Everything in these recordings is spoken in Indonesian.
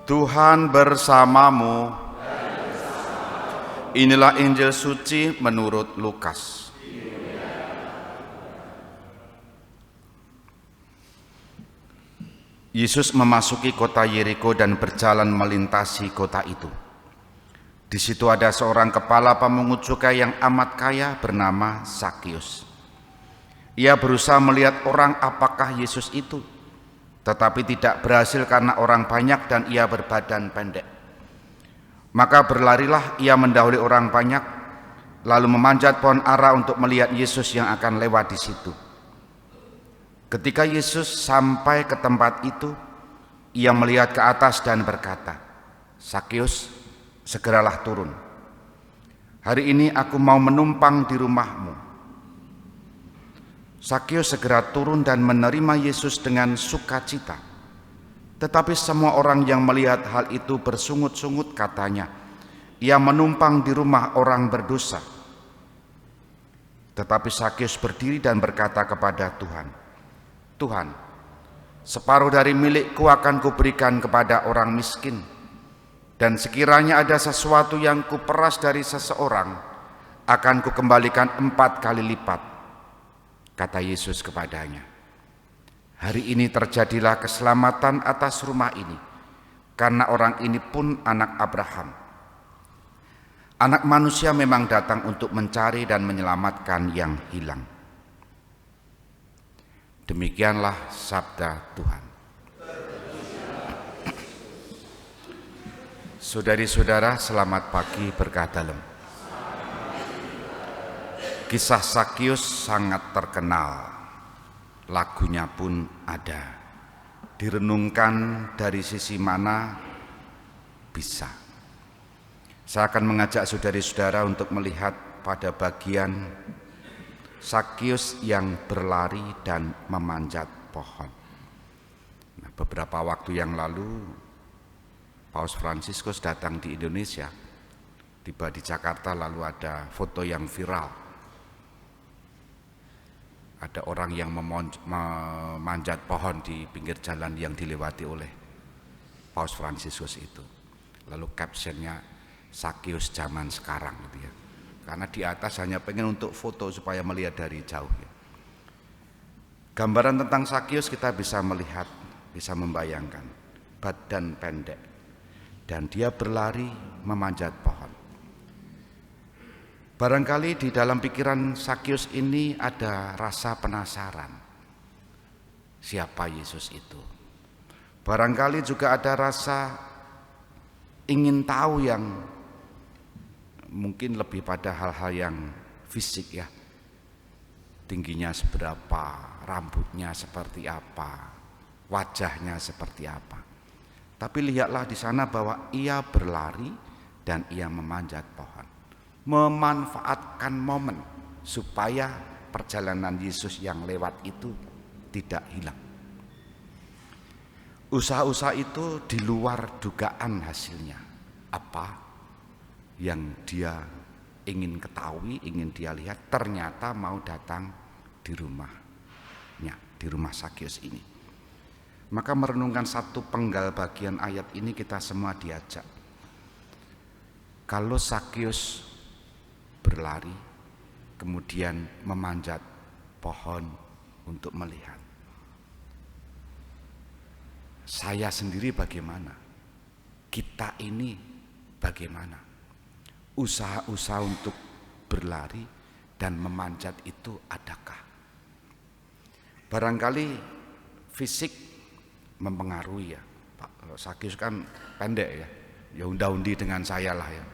Tuhan bersamamu. Inilah Injil suci menurut Lukas. Yesus memasuki kota Yeriko dan berjalan melintasi kota itu. Di situ ada seorang kepala pemungut cukai yang amat kaya bernama Zakius. Ia berusaha melihat orang apakah Yesus itu, tetapi tidak berhasil karena orang banyak dan ia berbadan pendek. Maka berlarilah ia mendahului orang banyak, lalu memanjat pohon ara untuk melihat Yesus yang akan lewat di situ. Ketika Yesus sampai ke tempat itu, ia melihat ke atas dan berkata, "Zakius, segeralah turun. Hari ini aku mau menumpang di rumahmu." Zakius segera turun dan menerima Yesus dengan sukacita. Tetapi semua orang yang melihat hal itu bersungut-sungut katanya, "Ia menumpang di rumah orang berdosa." Tetapi Zakius berdiri dan berkata kepada Tuhan, "Tuhan, separuh dari milikku akan kuberikan kepada orang miskin. Dan sekiranya ada sesuatu yang kuperas dari seseorang, akan kukembalikan 4 kali lipat." Kata Yesus kepadanya, "Hari ini terjadilah keselamatan atas rumah ini, karena orang ini pun anak Abraham. Anak manusia memang datang untuk mencari dan menyelamatkan yang hilang." Demikianlah sabda Tuhan. Saudari-saudara, selamat pagi, berkah dalem. Kisah Zakius sangat terkenal, lagunya pun ada. Direnungkan dari sisi mana bisa. Saya akan mengajak saudari-saudara untuk melihat pada bagian Zakius yang berlari dan memanjat pohon. Nah, beberapa waktu yang lalu Paus Fransiskus datang di Indonesia, tiba di Jakarta, lalu ada foto yang viral. Ada orang yang memanjat pohon di pinggir jalan yang dilewati oleh Paus Fransiskus itu. Lalu captionnya, "Zakius zaman sekarang," gitu ya. Karena di atas hanya pengen untuk foto supaya melihat dari jauh ya. Gambaran tentang Zakius kita bisa melihat, bisa membayangkan, badan pendek, dan dia berlari memanjat pohon. Barangkali di dalam pikiran Zakius ini ada rasa penasaran, siapa Yesus itu. Barangkali juga ada rasa ingin tahu yang mungkin lebih pada hal-hal yang fisik ya. Tingginya seberapa, rambutnya seperti apa, wajahnya seperti apa. Tapi lihatlah di sana bahwa ia berlari dan ia memanjat pohon, memanfaatkan momen supaya perjalanan Yesus yang lewat itu tidak hilang. Usaha-usaha itu di luar dugaan hasilnya. Apa yang dia ingin ketahui, ingin dia lihat, ternyata mau datang di rumahnya, di rumah Zakius ini. Maka merenungkan satu penggal bagian ayat ini, kita semua diajak. Kalau Zakius berlari, kemudian memanjat pohon untuk melihat, saya sendiri bagaimana? Kita ini bagaimana? Usaha-usaha untuk berlari dan memanjat itu adakah? Barangkali fisik mempengaruhi ya. Pak Zakius kan pendek ya unda-undi dengan saya lah ya.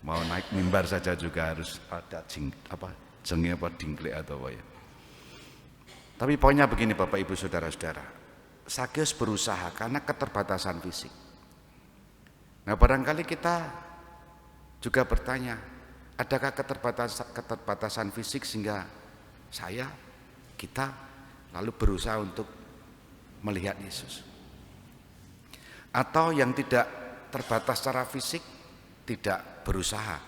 Mau naik mimbar saja juga harus ada dingklek atau apa ya. Tapi poinnya begini Bapak Ibu Saudara-saudara, Zakius berusaha karena keterbatasan fisik. Nah, barangkali kita juga bertanya, adakah keterbatasan fisik sehingga kita lalu berusaha untuk melihat Yesus? Atau yang tidak terbatas secara fisik tidak berusaha?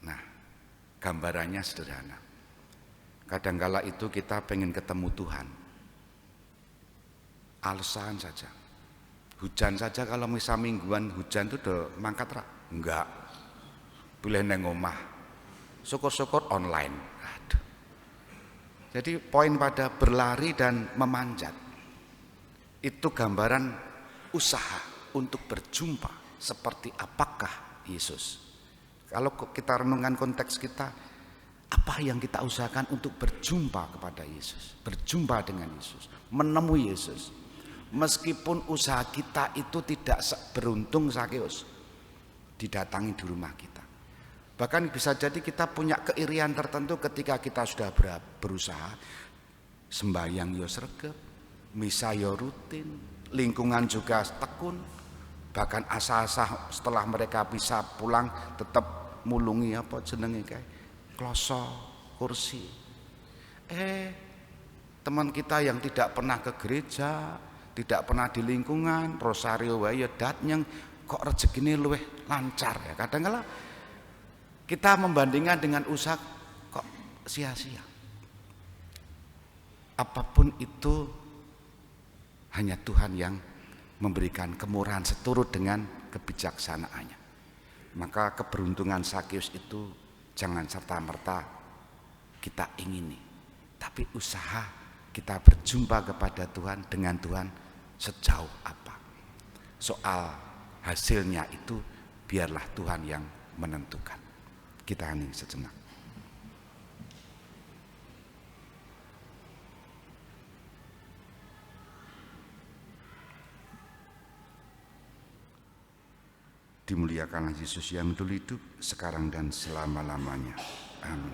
Nah, gambarannya sederhana. Kadangkala itu kita pengen ketemu Tuhan, alasan saja. Hujan saja, kalau misal mingguan hujan itu udah mangkat rak? Enggak. Boleh neng omah. Syukur-syukur online. Aduh. Jadi poin pada berlari dan memanjat itu gambaran usaha untuk berjumpa seperti apakah Yesus. Kalau kita renungkan konteks kita, apa yang kita usahakan untuk berjumpa kepada Yesus, berjumpa dengan Yesus, menemui Yesus. Meskipun usaha kita itu tidak beruntung Sakeus didatangi di rumah kita. Bahkan bisa jadi kita punya keirian tertentu ketika kita sudah berusaha sembahyang yo sregep, misa yo rutin, lingkungan juga tekun. Bahkan asa-asa setelah mereka bisa pulang tetap mulungi apa jenenge kae, kloso, kursi. Teman kita yang tidak pernah ke gereja, tidak pernah di lingkungan rosario wae ya datnyang kok rezekine luwih lancar ya. Kadang-kala kita membandingkan dengan usaha kok sia-sia. Apapun itu hanya Tuhan yang memberikan kemurahan seturut dengan kebijaksanaannya. Maka keberuntungan Sakeus itu jangan serta-merta kita ingini, tapi usaha kita berjumpa kepada Tuhan, dengan Tuhan sejauh apa. Soal hasilnya itu biarlah Tuhan yang menentukan. Kita hening sejenak. Dimuliakanlah Yesus yang dulu hidup, sekarang dan selama-lamanya. Amin.